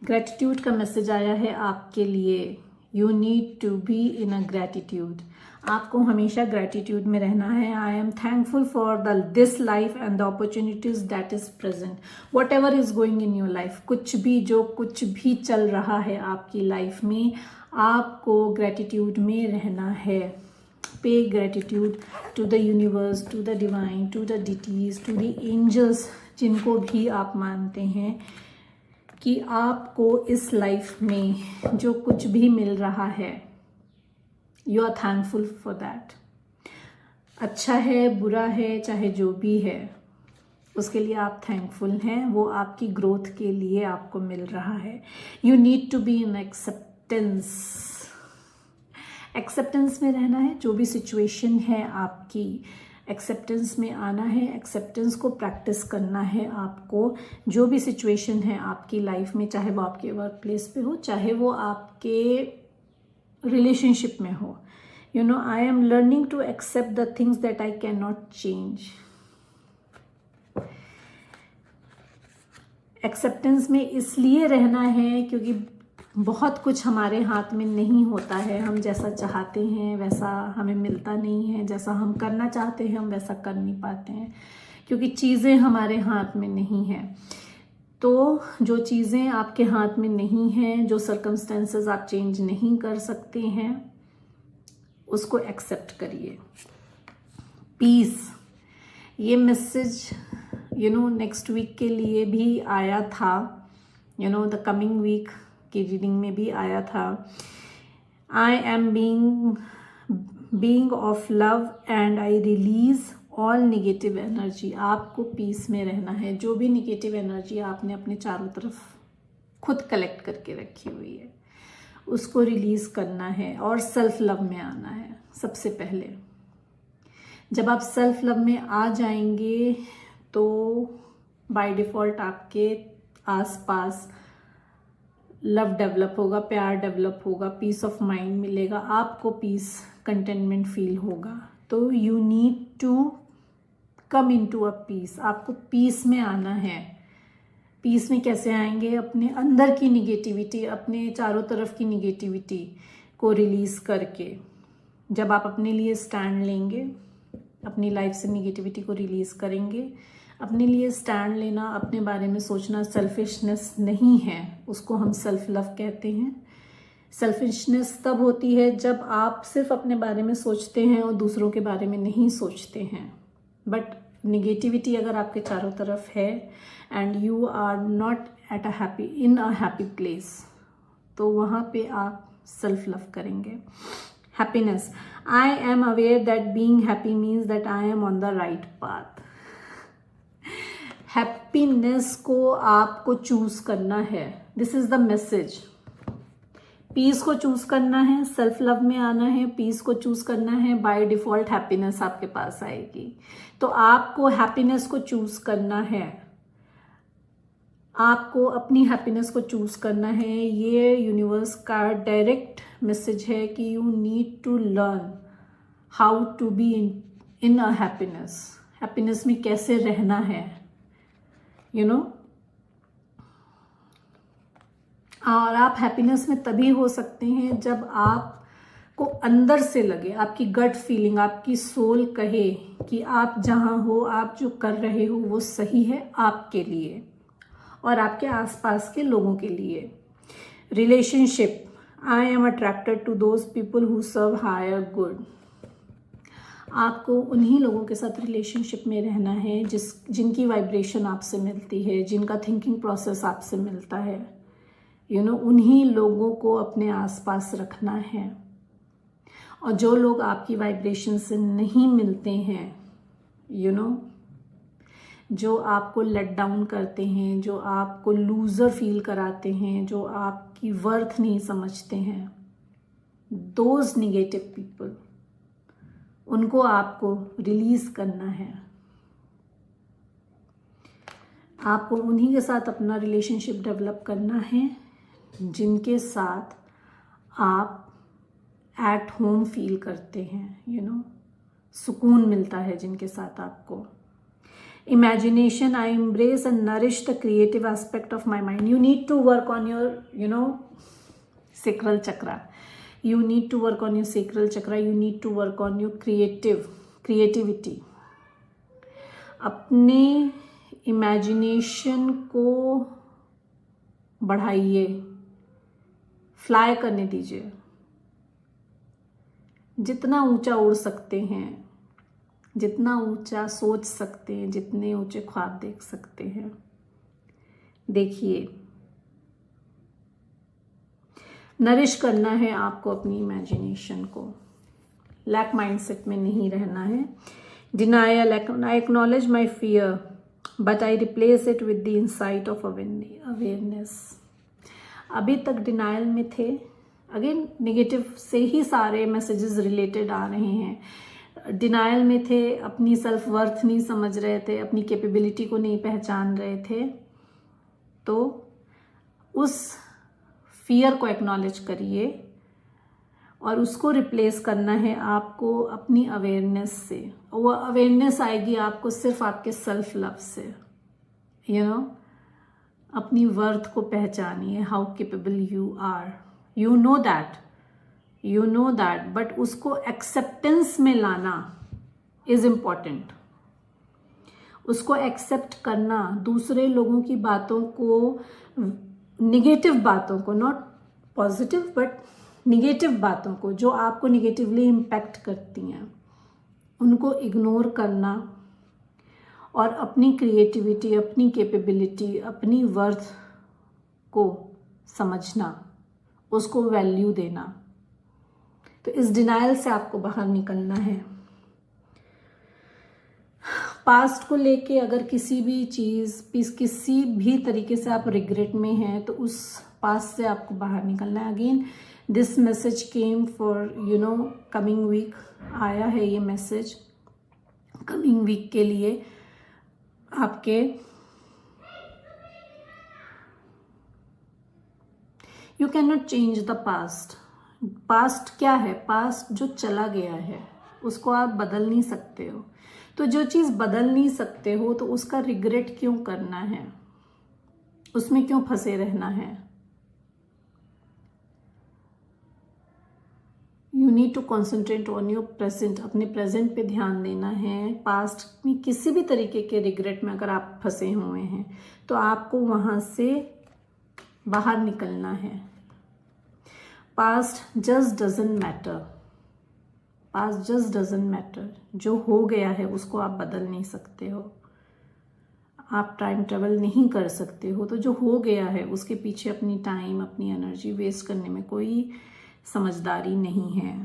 Gratitude का message आया है आपके लिए। You need to be in a gratitude. आपको हमेशा ग्रैटिट्यूड में रहना है। I am thankful for this life and the opportunities that is present. Whatever is going in your life, कुछ भी चल रहा है आपकी लाइफ में, आपको ग्रैटिट्यूड में रहना है। Pay gratitude to the universe, to the divine, to the deities, to the angels, जिनको भी आप मानते हैं कि आपको इस लाइफ में जो कुछ भी मिल रहा है, you are thankful for that. अच्छा है, बुरा है, चाहे जो भी है, उसके लिए आप थैंकफुल हैं। वो आपकी ग्रोथ के लिए आपको मिल रहा है। You need to be in acceptance. Acceptance में रहना है। जो भी सिचुएशन है आपकी, एक्सेप्टेंस में आना है। एक्सेप्टेंस को प्रैक्टिस करना है आपको। जो भी सिचुएशन है आपकी लाइफ में, चाहे वो आपके वर्क प्लेस पे हो, चाहे वो आपके रिलेशनशिप में हो, you know, I am learning to accept the things that I can not change. Acceptance में इसलिए रहना है क्योंकि बहुत कुछ हमारे हाथ में नहीं होता है। हम जैसा चाहते हैं वैसा हमें मिलता नहीं है, जैसा हम करना चाहते हैं हम वैसा कर नहीं पाते हैं, क्योंकि चीज़ें हमारे हाथ में नहीं हैं। तो जो चीज़ें आपके हाथ में नहीं हैं, जो सर्कमस्टेंसेस आप चेंज नहीं कर सकते हैं, उसको एक्सेप्ट करिए। पीस, ये मैसेज नेक्स्ट वीक के लिए भी आया था। द कमिंग वीक की रीडिंग में भी आया था। I am being of love and I release all negative energy. आपको पीस में रहना है। जो भी निगेटिव एनर्जी आपने अपने चारों तरफ खुद कलेक्ट करके रखी हुई है, उसको रिलीज करना है और सेल्फ लव में आना है। सबसे पहले जब आप सेल्फ लव में आ जाएंगे तो बाय डिफ़ॉल्ट आपके आसपास लव डेवलप होगा, प्यार डेवलप होगा, पीस ऑफ माइंड मिलेगा, आपको पीस, कंटेनमेंट फील होगा। तो you need to come into a peace. आपको पीस में आना है। पीस में कैसे आएंगे? अपने अंदर की निगेटिविटी, अपने चारों तरफ की निगेटिविटी को रिलीज करके। जब आप अपने लिए स्टैंड लेंगे, अपनी लाइफ से निगेटिविटी को रिलीज करेंगे। अपने लिए स्टैंड लेना, अपने बारे में सोचना सेल्फिशनेस नहीं है, उसको हम सेल्फ लव कहते हैं। सेल्फिशनेस तब होती है जब आप सिर्फ अपने बारे में सोचते हैं और दूसरों के बारे में नहीं सोचते हैं। बट निगेटिविटी अगर आपके चारों तरफ है and you are not in a happy place, तो वहाँ पे आप सेल्फ लव करेंगे। Happiness, I am aware that being happy means that I am on the right path. Happiness को आपको चूज करना है। This is the message. Peace को चूज करना है, सेल्फ लव में आना है, पीस को चूज करना है। बाय डिफॉल्ट हैप्पीनेस आपके पास आएगी। तो आपको हैप्पीनेस को चूज करना है। आपको अपनी हैप्पीनेस को चूज करना है। ये यूनिवर्स का डायरेक्ट मैसेज है कि you need to learn how to be in a happiness. Happiness में कैसे रहना है, और आप हैप्पीनेस में तभी हो सकते हैं जब आपको अंदर से लगे, आपकी गट फीलिंग, आपकी सोल कहे कि आप जहां हो, आप जो कर रहे हो वो सही है आपके लिए और आपके आसपास के लोगों के लिए। Relationship, I am attracted to those people who serve higher good. आपको उन्हीं लोगों के साथ रिलेशनशिप में रहना है जिनकी वाइब्रेशन आपसे मिलती है, जिनका थिंकिंग प्रोसेस आपसे मिलता है। उन्हीं लोगों को अपने आसपास रखना है। और जो लोग आपकी वाइब्रेशन से नहीं मिलते हैं, जो आपको लेट डाउन करते हैं, जो आपको लूजर फील कराते हैं, जो आपकी वर्थ नहीं समझते हैं, दोज निगेटिव पीपल, उनको आपको रिलीज करना है। आपको उन्हीं के साथ अपना रिलेशनशिप डेवलप करना है जिनके साथ आप एट होम फील करते हैं, सुकून मिलता है जिनके साथ आपको। imagination. I embrace and nourish the creative aspect of my mind. You need to work on your, sacral chakra. You need to work on your sacral chakra. You need to work on your creativity. अपने imagination को बढ़ाइए, fly करने दीजिए. जितना ऊंचा उड़ सकते हैं, जितना ऊंचा सोच सकते हैं, जितने ऊंचे ख्वाब देख सकते हैं, देखिए. नरिश करना है आपको अपनी इमेजिनेशन को. लैक माइंडसेट में नहीं रहना है. Denial, I acknowledge my fear but I replace it with the insight of awareness. अभी तक डिनायल में थे. अगेन नेगेटिव से ही सारे मैसेजेस रिलेटेड आ रहे हैं. डिनायल में थे, अपनी सेल्फ वर्थ नहीं समझ रहे थे, अपनी कैपेबिलिटी को नहीं पहचान रहे थे. तो उस फियर को एक्नॉलेज करिए और उसको रिप्लेस करना है आपको अपनी अवेयरनेस से. वो अवेयरनेस आएगी आपको सिर्फ आपके सेल्फ लव से. अपनी वर्थ को पहचानिए, how capable you are. You know that, but उसको एक्सेप्टेंस में लाना इज इम्पॉर्टेंट. उसको एक्सेप्ट करना, दूसरे लोगों की बातों को, निगेटिव बातों को, नॉट पॉजिटिव बट निगेटिव बातों को जो आपको निगेटिवली इम्पैक्ट करती हैं, उनको इग्नोर करना और अपनी क्रिएटिविटी, अपनी कैपेबिलिटी, अपनी वर्थ को समझना, उसको वैल्यू देना. तो इस डिनायल से आपको बाहर निकलना है. पास्ट को लेके अगर किसी भी चीज़, किसी भी तरीके से आप रिग्रेट में हैं, तो उस पास्ट से आपको बाहर निकलना है. Again this message came for coming week. आया है ये मैसेज कमिंग वीक के लिए आपके. You can not change the past. Past क्या है? पास्ट जो चला गया है उसको आप बदल नहीं सकते हो. तो जो चीज़ बदल नहीं सकते हो तो उसका रिग्रेट क्यों करना है, उसमें क्यों फंसे रहना है. You need to concentrate on your present. अपने प्रेजेंट पे ध्यान देना है. पास्ट में किसी भी तरीके के रिग्रेट में अगर आप फंसे हुए हैं तो आपको वहां से बाहर निकलना है. Past just doesn't matter. Past just doesn't matter. जो हो गया है उसको आप बदल नहीं सकते हो. आप टाइम ट्रेवल नहीं कर सकते हो. तो जो हो गया है उसके पीछे अपनी टाइम, अपनी एनर्जी वेस्ट करने में कोई समझदारी नहीं है.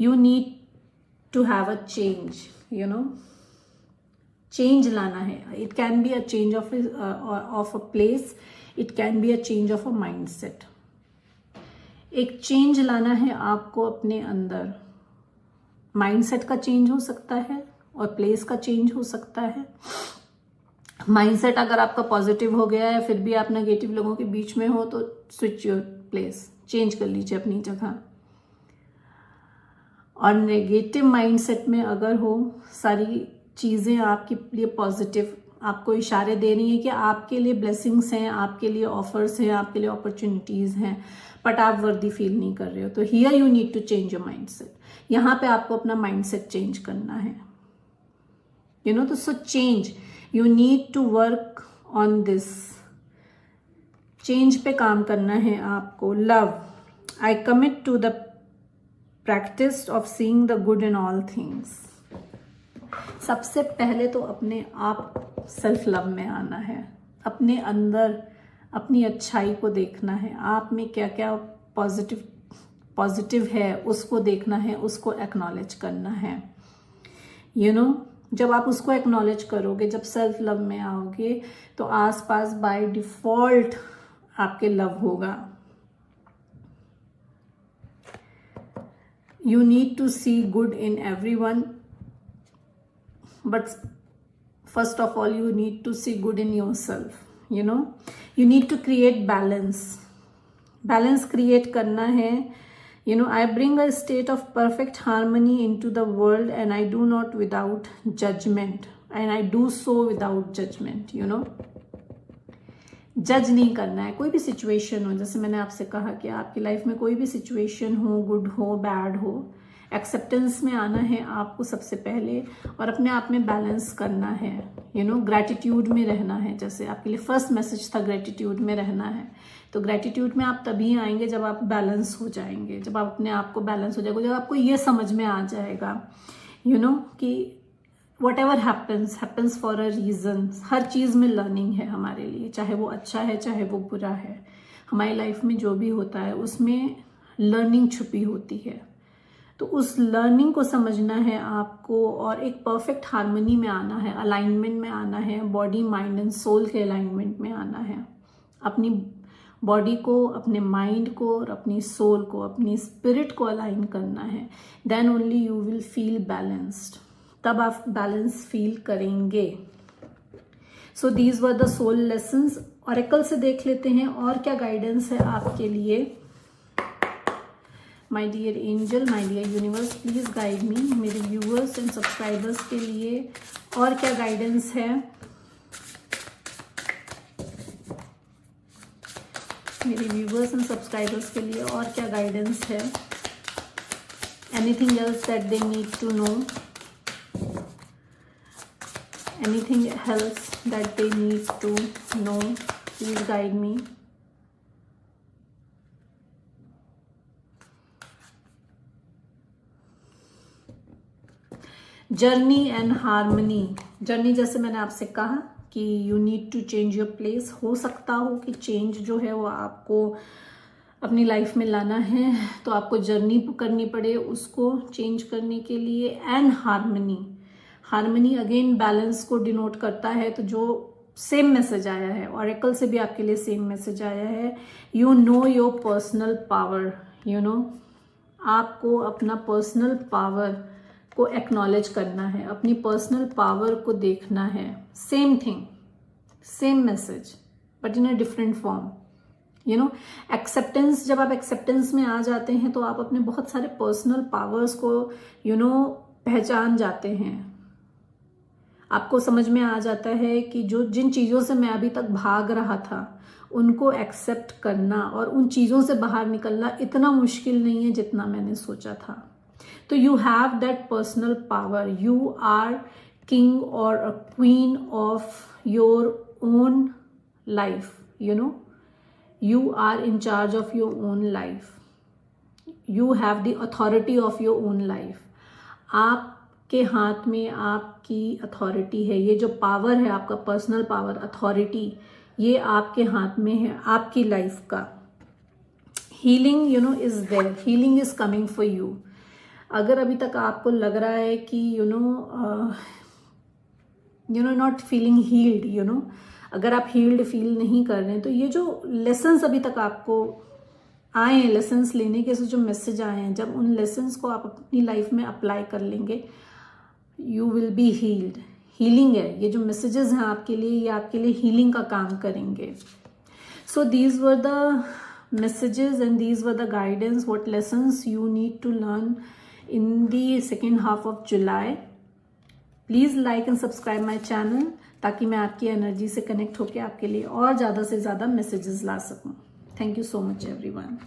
You need to have a change. Change लाना है. It can be a change of a place. It can be a change of a mindset. एक चेंज लाना है आपको अपने अंदर. माइंडसेट का चेंज हो सकता है और प्लेस का चेंज हो सकता है. माइंडसेट अगर आपका पॉजिटिव हो गया है फिर भी आप नेगेटिव लोगों के बीच में हो तो स्विच योर प्लेस, चेंज कर लीजिए अपनी जगह. और नेगेटिव माइंडसेट में अगर हो, सारी चीज़ें आपके लिए पॉजिटिव आपको इशारे दे रही हैं कि आपके लिए ब्लेसिंग्स हैं, आपके लिए ऑफर्स हैं, आपके लिए अपॉर्चुनिटीज़ हैं, बट आप वर्दी फील नहीं कर रहे हो. तो here you need to change your mindset. यहाँ पे आपको अपना माइंडसेट चेंज करना है. तो so change, you need to work on this. Change पे काम करना है आपको. Love, I commit to the practice of seeing the good in all things. सबसे पहले तो अपने आप सेल्फ लव में आना है. अपने अंदर अपनी अच्छाई को देखना है. आप में क्या क्या पॉजिटिव है उसको देखना है, उसको एक्नॉलेज करना है. जब आप उसको एक्नॉलेज करोगे, जब सेल्फ लव में आओगे तो आसपास बाय डिफॉल्ट आपके लव होगा. You need to see good in everyone, but first of all you need to see good in yourself. You need to create balance. Balance create करना है. You know, I bring a state of perfect harmony into the world and I do not without judgment. And I do so without judgment, you know. जज नहीं करना है कोई भी situation हो. जैसे मैंने आपसे कहा कि आपकी लाइफ में कोई भी सिचुएशन हो, गुड हो, बैड हो, एक्सेप्टेंस में आना है आपको सबसे पहले और अपने आप में बैलेंस करना है. यू नो, ग्रैटिट्यूड में रहना है. जैसे आपके लिए फर्स्ट मैसेज था ग्रैटिट्यूड में रहना है. तो ग्रैटिट्यूड में आप तभी आएंगे जब आप बैलेंस हो जाएंगे, जब आप अपने आप को बैलेंस हो जाएगा, जब आपको ये समझ में आ जाएगा यू नो कि Whatever happens for a reason. हर चीज़ में लर्निंग है हमारे लिए, चाहे वो अच्छा है चाहे वो बुरा है. हमारी लाइफ में जो भी होता है उसमें लर्निंग छुपी होती है. तो उस लर्निंग को समझना है आपको और एक परफेक्ट हार्मनी में आना है, अलाइनमेंट में आना है, बॉडी माइंड एंड सोल के अलाइनमेंट में आना है. अपनी बॉडी को, अपने माइंड को और अपनी सोल को, अपनी स्पिरिट को अलाइन करना है. Then only you will feel balanced. तब आप बैलेंस फील करेंगे. So these were the soul lessons. Oracle से देख लेते हैं और क्या गाइडेंस है आपके लिए. My dear angel, my dear universe, please guide me. मेरे व्यूअर्स एंड सब्सक्राइबर्स के लिए और क्या गाइडेंस है. मेरे व्यूअर्स एंड सब्सक्राइबर्स के लिए और क्या गाइडेंस है. Anything else that they need to know. Anything else that they need to know, please guide me. Journey and harmony. Journey जैसे मैंने आपसे कहा कि you need to change your place. हो सकता हो कि चेंज जो है वो आपको अपनी लाइफ में लाना है तो आपको जर्नी करनी पड़े उसको चेंज करने के लिए. And harmony. Harmony again balance को डिनोट करता है. तो जो सेम मैसेज आया है ऑरेकल से भी आपके लिए सेम मैसेज आया है. You know your personal power. You know, आपको अपना पर्सनल पावर को एक्नॉलेज करना है, अपनी पर्सनल पावर को देखना है. Same thing, same message but in a different form. You know, acceptance. जब आप एक्सेप्टेंस में आ जाते हैं तो आप अपने बहुत सारे पर्सनल पावर्स को यू नो पहचान जाते हैं. आपको समझ में आ जाता है कि जिन चीज़ों से मैं अभी तक भाग रहा था उनको एक्सेप्ट करना और उन चीज़ों से बाहर निकलना इतना मुश्किल नहीं है जितना मैंने सोचा था. तो you have that personal power. You are king or a queen of your own life. You know, you are in charge of your own life. You have the authority of your own life. आपके हाथ में आपकी authority है. ये जो power है आपका personal power, authority, ये आपके हाथ में है आपकी लाइफ का. Healing you know is there. Healing is coming for you. अगर अभी तक आपको लग रहा है कि you know not feeling healed, you know, अगर आप हील्ड फील नहीं कर रहे हैं तो ये जो लेसन्स अभी तक आपको आए हैं, लेसन्स लेने के जो मैसेज आए हैं, जब उन लेसन्स को आप अपनी लाइफ में अप्लाई कर लेंगे you will be healed. Healing है ये जो मैसेजेस हैं आपके लिए, ये आपके लिए हीलिंग का काम करेंगे. So these were the messages and these were the guidance, what lessons you need to learn in the second half of July. Please like and subscribe my channel ताकि मैं आपकी एनर्जी से कनेक्ट होकर आपके लिए और ज़्यादा से ज़्यादा मैसेजेस ला सकूं. Thank you so much everyone.